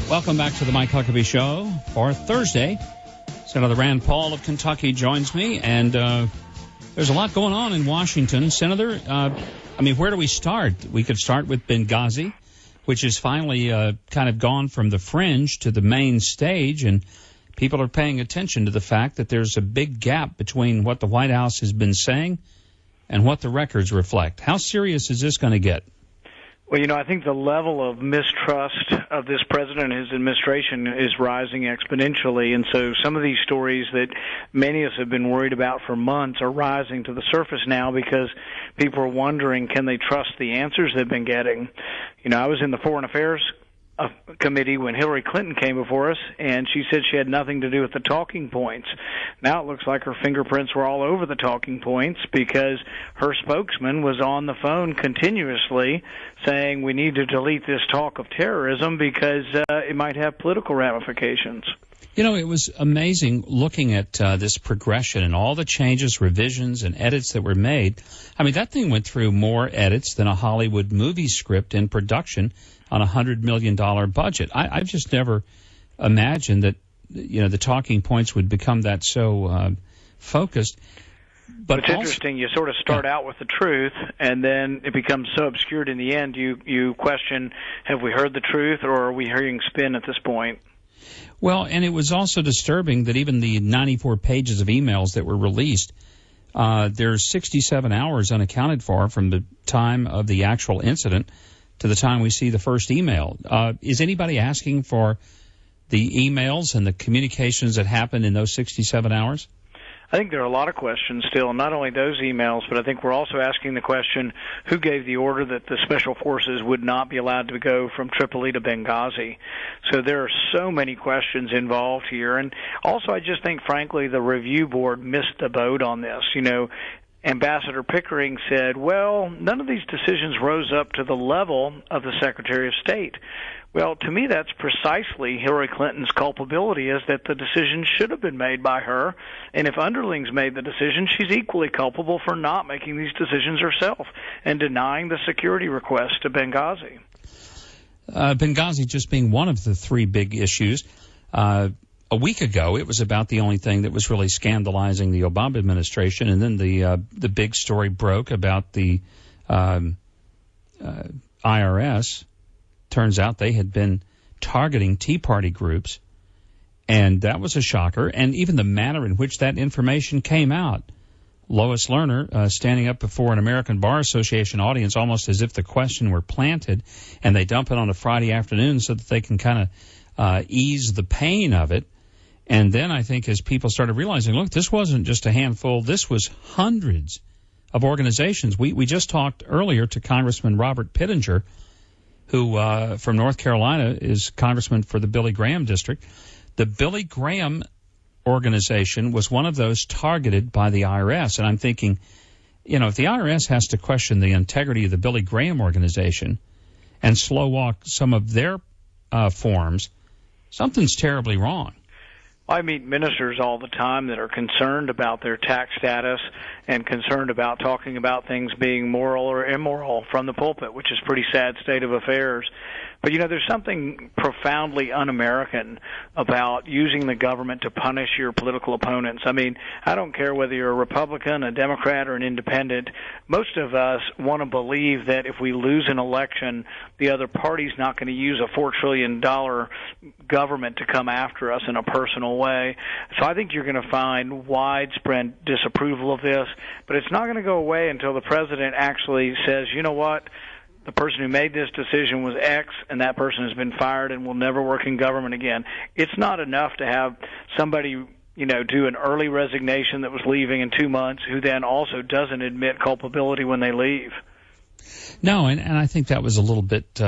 Welcome back to the Mike Huckabee Show for Thursday. Senator Rand Paul of Kentucky joins me, and there's a lot going on in Washington. Senator, where do we start? We could start with Benghazi, which is finally kind of gone from the fringe to the main stage, and people are paying attention to the fact that there's a big gap between what the White House has been saying and what the records reflect. How serious is this going to get? Well, I think the level of mistrust of this president and his administration is rising exponentially, and so some of these stories that many of us have been worried about for months are rising to the surface now because people are wondering, can they trust the answers they've been getting? I was in the Foreign Affairs committee when Hillary Clinton came before us, and she said she had nothing to do with the talking points. Now it looks like her fingerprints were all over the talking points because her spokesman was on the phone continuously saying we need to delete this talk of terrorism because it might have political ramifications. It was amazing looking at this progression and all the changes, revisions, and edits that were made. That thing went through more edits than a Hollywood movie script in production on a $100 million budget. I've just never imagined that, the talking points would become that so focused. But it's interesting. You sort of start out with the truth, and then it becomes so obscured in the end, you question, have we heard the truth, or are we hearing spin at this point? Well, and it was also disturbing that even the 94 pages of emails that were released, there's 67 hours unaccounted for from the time of the actual incident to the time we see the first email. Is anybody asking for the emails and the communications that happened in those 67 hours? I think there are a lot of questions still, not only those emails, but I think we're also asking the question, who gave the order that the special forces would not be allowed to go from Tripoli to Benghazi? So there are so many questions involved here. And also I just think, frankly, the review board missed the boat on this. Ambassador Pickering said, well, none of these decisions rose up to the level of the Secretary of State. Well, to me, that's precisely Hillary Clinton's culpability, is that the decision should have been made by her. And if underlings made the decision, she's equally culpable for not making these decisions herself and denying the security request to Benghazi. Benghazi just being one of the three big issues. A week ago, it was about the only thing that was really scandalizing the Obama administration, and then the big story broke about the IRS. Turns out they had been targeting Tea Party groups, and that was a shocker. And even the manner in which that information came out. Lois Lerner standing up before an American Bar Association audience almost as if the question were planted, and they dump it on a Friday afternoon so that they can kind of ease the pain of it. And then I think as people started realizing, look, this wasn't just a handful, this was hundreds of organizations. We just talked earlier to Congressman Robert Pittenger, who from North Carolina is congressman for the Billy Graham district. The Billy Graham organization was one of those targeted by the IRS. And I'm thinking, if the IRS has to question the integrity of the Billy Graham organization and slow walk some of their forms, something's terribly wrong. I meet ministers all the time that are concerned about their tax status and concerned about talking about things being moral or immoral from the pulpit, which is a pretty sad state of affairs. But, there's something profoundly un-American about using the government to punish your political opponents. I don't care whether you're a Republican, a Democrat, or an independent. Most of us want to believe that if we lose an election, the other party's not going to use a $4 trillion government to come after us in a personal way. So I think you're going to find widespread disapproval of this, but it's not going to go away until the president actually says, you know what? The person who made this decision was X, and that person has been fired and will never work in government again. It's not enough to have somebody, do an early resignation that was leaving in 2 months who then also doesn't admit culpability when they leave. No, and I think that was a little bit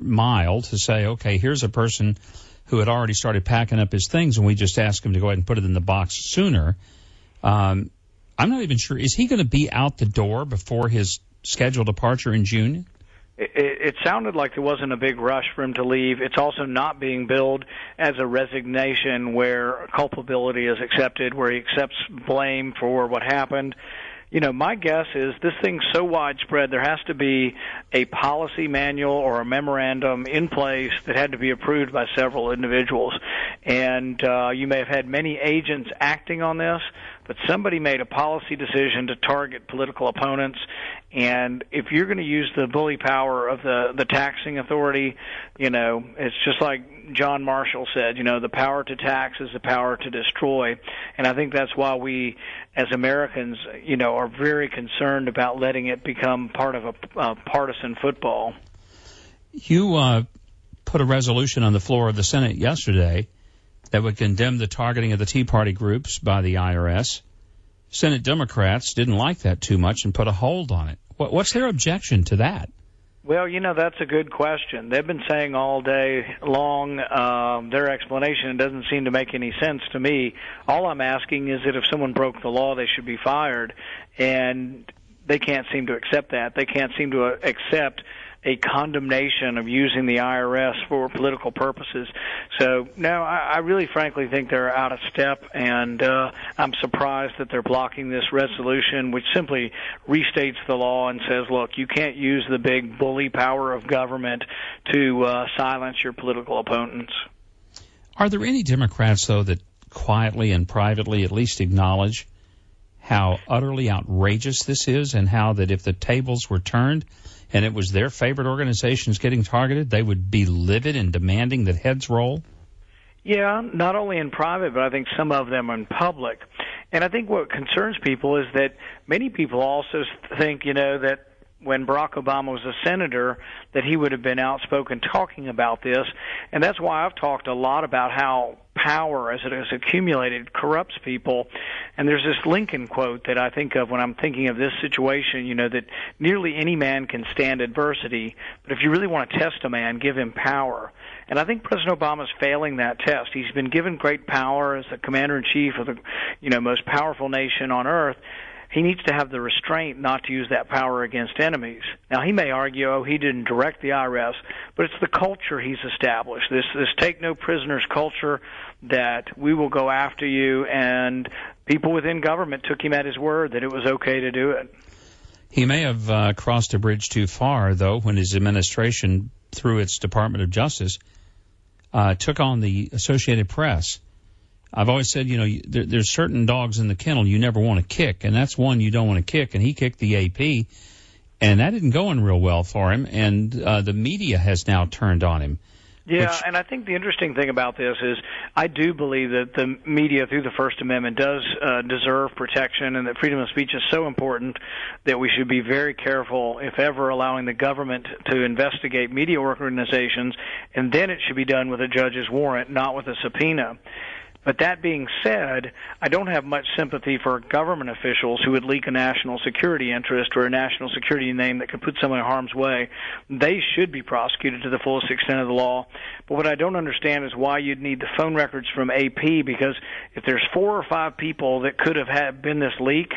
mild to say, okay, here's a person who had already started packing up his things, and we just asked him to go ahead and put it in the box sooner. I'm not even sure. Is he going to be out the door before his scheduled departure in June? It sounded like there wasn't a big rush for him to leave. It's also not being billed as a resignation where culpability is accepted, where he accepts blame for what happened. My guess is this thing's so widespread, there has to be a policy manual or a memorandum in place that had to be approved by several individuals. And you may have had many agents acting on this, but somebody made a policy decision to target political opponents. And if you're going to use the bully power of the taxing authority, it's just like John Marshall said, the power to tax is the power to destroy. And I think that's why we, as Americans, are very concerned about letting it become part of a partisan football. You put a resolution on the floor of the Senate yesterday that would condemn the targeting of the Tea Party groups by the IRS. Senate Democrats didn't like that too much and put a hold on it. What's their objection to that? Well, that's a good question. They've been saying all day long their explanation doesn't seem to make any sense to me. All I'm asking is that if someone broke the law, they should be fired, and they can't seem to accept that. They can't seem to accept a condemnation of using the IRS for political purposes. So, no, I really frankly think they're out of step, and I'm surprised that they're blocking this resolution, which simply restates the law and says, look, you can't use the big bully power of government to silence your political opponents. Are there any Democrats, though, that quietly and privately at least acknowledge how utterly outrageous this is, and how that if the tables were turned and it was their favorite organizations getting targeted, they would be livid and demanding that heads roll? Yeah, not only in private, but I think some of them in public. And I think what concerns people is that many people also think, that when Barack Obama was a senator, that he would have been outspoken talking about this. And that's why I've talked a lot about how power, as it has accumulated, corrupts people. And there's this Lincoln quote that I think of when I'm thinking of this situation, that nearly any man can stand adversity, but if you really want to test a man, give him power. And I think President Obama's failing that test. He's been given great power as the commander-in-chief of the most powerful nation on earth. He needs to have the restraint not to use that power against enemies. Now, he may argue, he didn't direct the IRS, but it's the culture he's established, this take no prisoners culture, that we will go after you, and people within government took him at his word that it was okay to do it. He may have crossed a bridge too far, though, when his administration, through its Department of Justice, took on the Associated Press. I've always said, there's certain dogs in the kennel you never want to kick, and that's one you don't want to kick, and he kicked the AP, and that didn't go in real well for him, and the media has now turned on him. Yeah, and I think the interesting thing about this is I do believe that the media, through the First Amendment, does deserve protection, and that freedom of speech is so important that we should be very careful, if ever, allowing the government to investigate media organizations, and then it should be done with a judge's warrant, not with a subpoena. But that being said, I don't have much sympathy for government officials who would leak a national security interest or a national security name that could put someone in harm's way. They should be prosecuted to the fullest extent of the law. But what I don't understand is why you'd need the phone records from AP, because if there's 4 or 5 people that could have been this leak,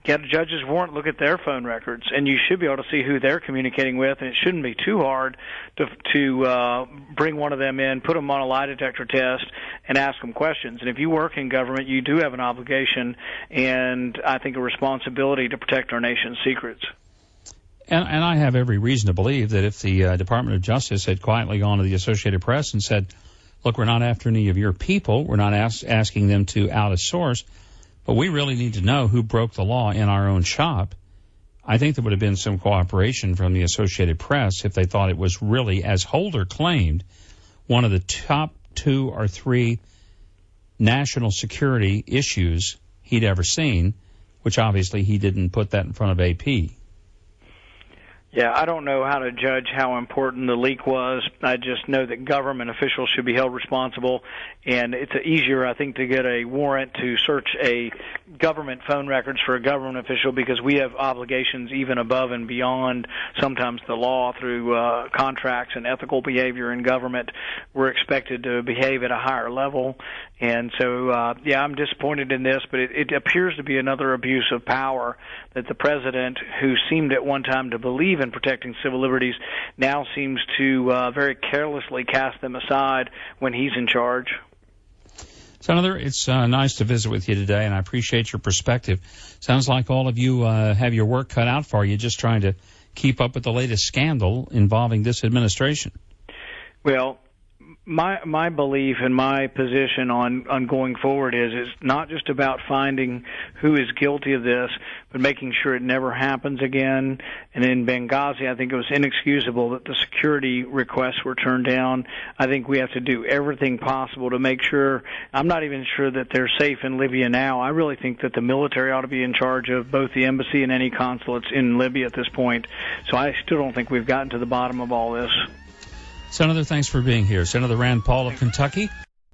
get a judge's warrant, look at their phone records, and you should be able to see who they're communicating with, and it shouldn't be too hard to bring one of them in, put them on a lie detector test, and ask them questions. And if you work in government, you do have an obligation and I think a responsibility to protect our nation's secrets. And I have every reason to believe that if the Department of Justice had quietly gone to the Associated Press and said, look, we're not after any of your people, we're not asking them to out a source, but we really need to know who broke the law in our own shop, I think there would have been some cooperation from the Associated Press if they thought it was really, as Holder claimed, one of the top 2 or 3 national security issues he'd ever seen, which obviously he didn't put that in front of AP. Yeah, I don't know how to judge how important the leak was. I just know that government officials should be held responsible, and it's easier, I think, to get a warrant to search a government phone records for a government official, because we have obligations even above and beyond sometimes the law through contracts and ethical behavior in government. We're expected to behave at a higher level, and so, I'm disappointed in this, but it appears to be another abuse of power that the president, who seemed at one time to believe in protecting civil liberties, now seems to very carelessly cast them aside when he's in charge. Senator, it's nice to visit with you today, and I appreciate your perspective. Sounds like all of you have your work cut out for you, just trying to keep up with the latest scandal involving this administration. Well, my belief and my position on going forward is it's not just about finding who is guilty of this, but making sure it never happens again. And in Benghazi, I think it was inexcusable that the security requests were turned down. I think we have to do everything possible to make sure. I'm not even sure that they're safe in Libya now. I really think that the military ought to be in charge of both the embassy and any consulates in Libya at this point. So I still don't think we've gotten to the bottom of all this. Senator, thanks for being here. Senator Rand Paul of Kentucky.